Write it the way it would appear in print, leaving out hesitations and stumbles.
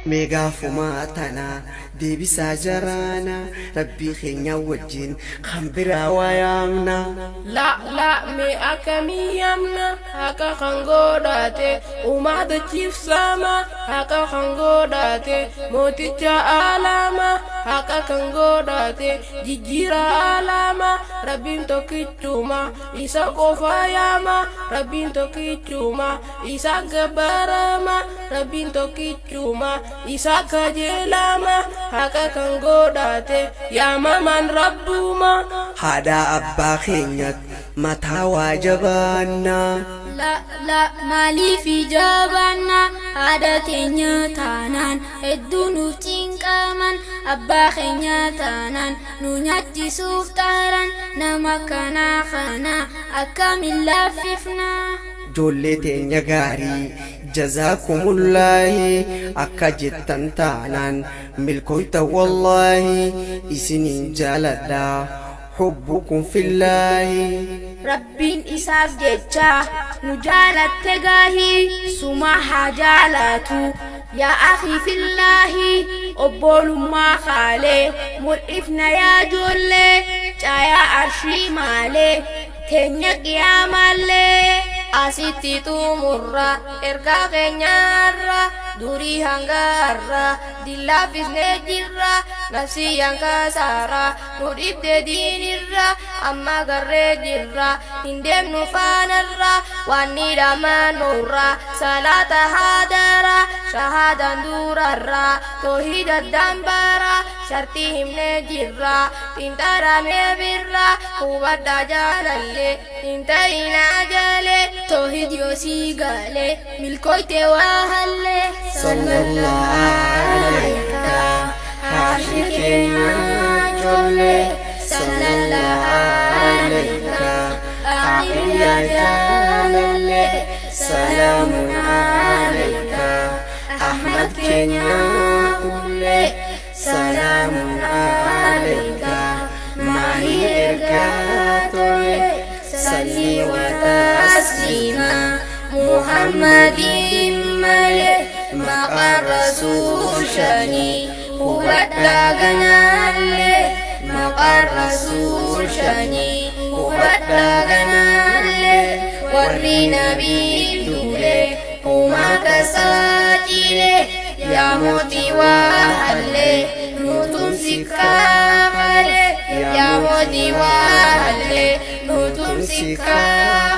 meegaafuma tana deebisaa jaraana rabbii keenya wajjin kan biraa wayaamna. La me akamiyamna haka kangodate umada chifsama haka kangodate moticha alama haka kangodate jijira alama rabbin tokichuma isa kofayama rabbin tokichuma isa gabarama rabbin tokichuma isa kajelama haka kangodate ya maman rabbuma hada abbaa keenyat mataa waajabaanna. La mali fi jabanna hada teenya tanan hedduu nuuf cinqaman abbaa keenya tanan nu nyaachisuuf taran nama kana akkamiin laaffifna. Ijoollee teenya gaarii jazaakumulaahi akka jettan taanaan milkooyta wallaahi isiniin jaaladha hubbukum fillaahi. Rabbiin isaaf jecha nu jaalatte gaahii suma haa jaalatu yaa akhi fillaahi obbolummaa kaalee mul'ifna yaa ijoollee caayaa arshii maalee teenya qiyaamallee asitti xumurra ergaa keenyaarra durii hangaarra dillaafisnee jirra nafsiyyaan kaasaara nu dhibde diinirra amma garree jirra hin deemnu faanarra waan ni dhamanurra salaata haadara shahaadan durarra toohida dambara shartii himnee jirra xinxaramee birra hubadha jaalalle xinxayina jale toohid yoosii gale milkooyte waa halle. Sallallahu alayka haashikeenya ijoollee sallallahu alayka aqiyya jaalalle salaamun alayka ahmad keenya kullee salaamun alayka maahi ergaa tole salli wa taslima muhammadin male maqaan rasuul shanii hubadhaa ganaalle maqaan rasuul shanii hubadhaa ganaalle warri nabii dure humaa kasaajile yaa mootii waa halle nutumsi kaamale yaa mootii waa halle nutumsi kaamale.